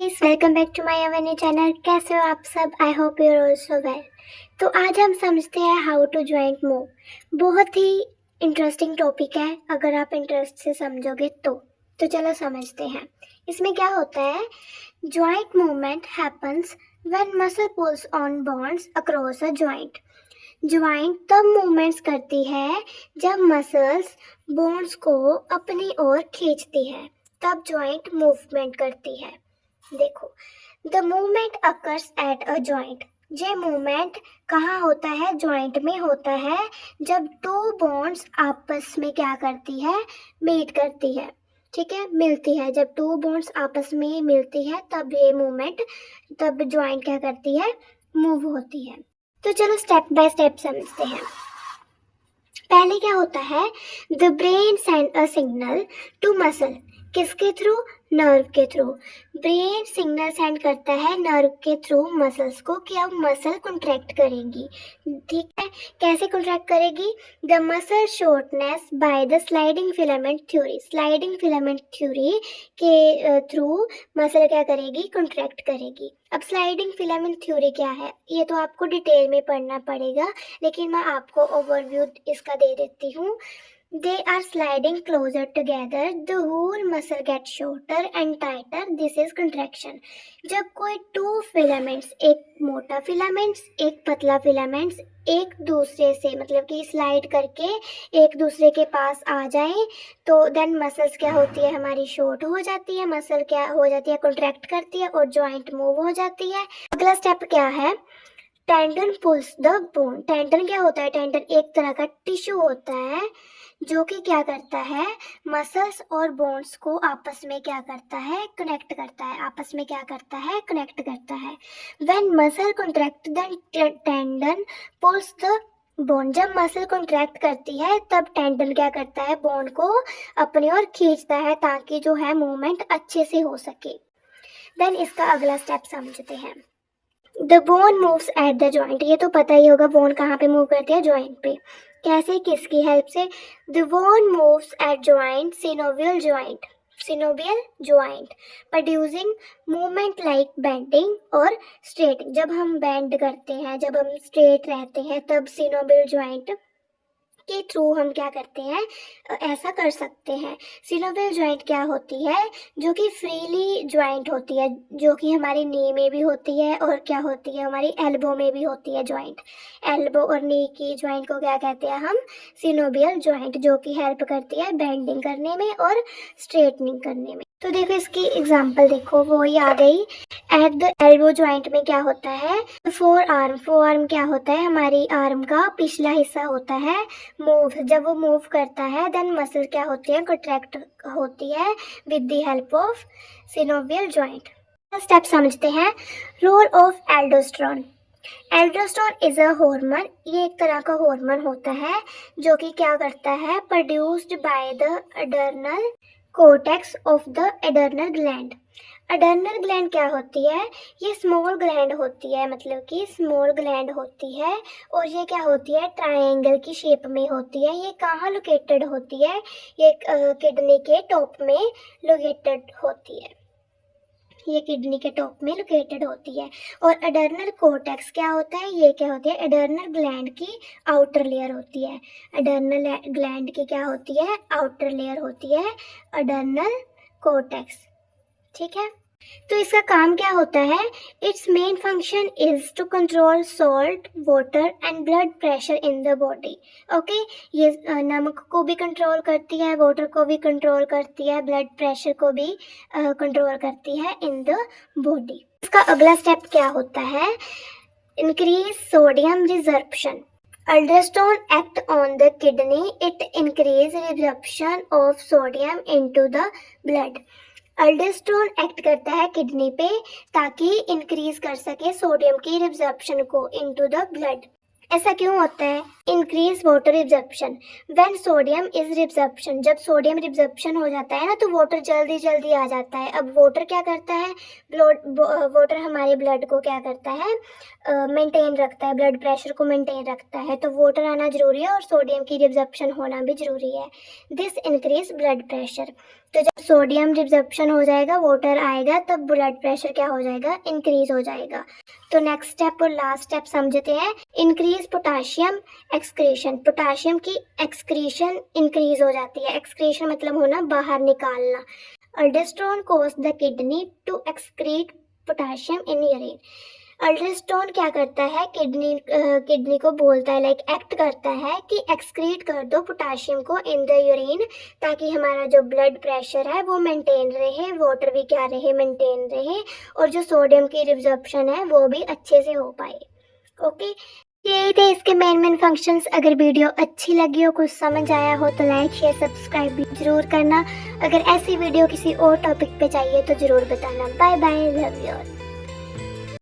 Guys welcome back to my our new channel. कैसे हो आप सब? I hope you are also well. तो आज हम समझते हैं हाउ टू जॉइंट मूव। बहुत ही इंटरेस्टिंग टॉपिक है, अगर आप इंटरेस्ट से समझोगे तो चलो समझते हैं। इसमें क्या होता है? Joint movement happens when muscle pulls on bonds across a joint. Joint तब मूवमेंट्स करती है जब मसल्स बोन्स को अपनी ओर खींचती है, तब ज्वाइंट मूवमेंट करती है। देखो, the movement occurs at a joint. ये मूवमेंट कहाँ होता है? जॉइंट में होता है, जब टू बोन्स आपस में क्या करती है? मीट करती है। ठीक है, मिलती है। जब टू बोन्स आपस में मिलती है तब ये मूवमेंट, तब जॉइंट क्या करती है? मूव होती है। तो चलो स्टेप बाय स्टेप समझते हैं। पहले क्या होता है? The brain send a signal to muscle. किसके थ्रू? नर्व के थ्रू। ब्रेन सिग्नल सेंड करता है नर्व के थ्रू मसल्स को कि अब मसल कॉन्ट्रैक्ट करेंगी। ठीक है, कैसे कॉन्ट्रैक्ट करेगी? The muscle shortness by the sliding filament theory. Sliding filament theory के थ्रू मसल क्या करेगी? कॉन्ट्रैक्ट करेगी। अब स्लाइडिंग फिलामेंट थ्योरी क्या है ये तो आपको डिटेल में पढ़ना पड़ेगा, लेकिन मैं आपको ओवरव्यू इसका दे देती हूँ। They are sliding closer together. The whole muscle gets shorter and tighter. This is contraction. जब कोई टू फिलामेंट्स, एक मोटा फिलामेंट्स एक पतला फिलामेंट्स, एक दूसरे से मतलब कि स्लाइड करके एक दूसरे के पास आ जाए तो देन मसल्स क्या होती है? हमारी शॉर्ट हो जाती है। मसल क्या हो जाती है? कॉन्ट्रैक्ट करती है और जॉइंट मूव हो जाती है। अगला स्टेप क्या है? Tendon pulls the bone. Tendon क्या होता है? टेंडन एक तरह का टिश्यू होता है जो कि क्या करता है? मसल्स और बोन्स को आपस में क्या करता है? कनेक्ट करता है। आपस में क्या करता है? कनेक्ट करता है। When muscle contract then tendon pulls the bone. जब मसल कॉन्ट्रैक्ट करती है तब टेंडन क्या करता है? बोन को अपनी ओर खींचता है ताकि जो है मूवमेंट अच्छे से हो सके। देन इसका अगला स्टेप समझते हैं। The bone moves at the joint. ये तो पता ही होगा, बोन कहाँ पे मूव करती है? जॉइंट पे। कैसे? किसकी हेल्प से? The bone moves eight joint synovial joint. Synovial joint producing movement like bending और स्ट्रेटिंग। जब हम बेंड करते हैं, जब हम स्ट्रेट रहते हैं, तब सिनोवियल जॉइंट के थ्रू हम क्या करते हैं? ऐसा कर सकते हैं। सिनोवियल जॉइंट क्या होती है? जो कि फ्रीली जॉइंट होती है, जो कि हमारी नी में भी होती है और क्या होती है? हमारी एल्बो में भी होती है जॉइंट। एल्बो और नी की जॉइंट को क्या कहते हैं हम? सिनोवियल जॉइंट, जो कि हेल्प करती है बेंडिंग करने में और स्ट्रेटनिंग करने में। तो देखो इसकी एग्जांपल देखो, वो ही आ गई। एट द एल्बो जॉइंट में क्या होता है? Four arm. फोर आर्म क्या होता है? हमारी आर्म का पिछला हिस्सा होता है। मूव, जब वो मूव करता है देन मसल क्या होती है? कॉन्ट्रैक्ट होती है with the help of synovial joint. Step समझते हैं। Role of aldosterone. Aldosterone is a hormone. ये एक तरह का हार्मोन होता है जो कि क्या करता है? Produced by the adrenal cortex of the adrenal gland. Adrenal gland क्या होती है? ये स्मॉल ग्लैंड होती है, मतलब कि स्मॉल ग्लैंड होती है और ये क्या होती है? ट्रायंगल की शेप में होती है। ये कहाँ लोकेटेड होती है? ये किडनी के टॉप में लोकेटेड होती है। ये किडनी के टॉप में लोकेटेड होती है। और अडर्नल कोर्टेक्स क्या होता है? ये क्या होती है? अडर्नल ग्लैंड की आउटर लेयर होती है। अडर्नल ग्लैंड की क्या होती है? आउटर लेयर होती है अडर्नल कोर्टेक्स। ठीक है, तो इसका काम क्या होता है? It's main function is to control salt, water and blood pressure in the body. Okay, ये नमक को भी कंट्रोल करती है, वाटर को भी कंट्रोल करती है, ब्लड प्रेशर को भी कंट्रोल करती है इन द बॉडी। इसका अगला स्टेप क्या होता है? Increase sodium reabsorption. Aldosterone act on the kidney. It increase resorption of sodium into the blood. अल्डोस्टेरोन act करता है किडनी पे ताकि इंक्रीज कर सके सोडियम की रिब्जॉर्प्शन को इनटू द ब्लड। ऐसा क्यों होता है? Increase water reabsorption. When sodium is reabsorption, जब सोडियम रिब्जॉर्प्शन हो जाता है ना तो वाटर जल्दी जल्दी आ जाता है। अब वाटर क्या करता है? वाटर हमारे ब्लड को क्या करता है? मेंटेन रखता है, ब्लड प्रेशर को मेंटेन रखता है। तो वाटर आना जरूरी है और सोडियम की रिब्जॉर्प्शन होना भी जरूरी है। This increase blood pressure. तो जब सोडियम रिजर्प्शन हो जाएगा, वाटर आएगा, तब ब्लड प्रेशर क्या हो जाएगा, इंक्रीज हो जाएगा। तो नेक्स्ट स्टेप और लास्ट स्टेप समझते हैं। इंक्रीज पोटाशियम एक्सक्रीशन, पोटाशियम की एक्सक्रीशन इंक्रीज हो जाती है। एक्सक्रीशन मतलब होना बाहर निकालना। Aldosterone cause the kidney to excrete potassium in urine. Aldosterone क्या करता है, किडनी को बोलता है, लाइक एक्ट करता है कि एक्सक्रीट कर दो पोटाशियम को इन द यूरिन, ताकि हमारा जो ब्लड प्रेशर है वो मेंटेन रहे, वाटर भी क्या रहे, मेंटेन रहे, और जो सोडियम की रिजर्प्शन है वो भी अच्छे से हो पाए। ओके, यही थे इसके मेन फंक्शंस। अगर वीडियो अच्छी लगी हो, कुछ समझ आया हो, तो लाइक शेयर सब्सक्राइब भी जरूर करना। अगर ऐसी वीडियो किसी और टॉपिक पे चाहिए तो जरूर बताना। Bye bye, love you all.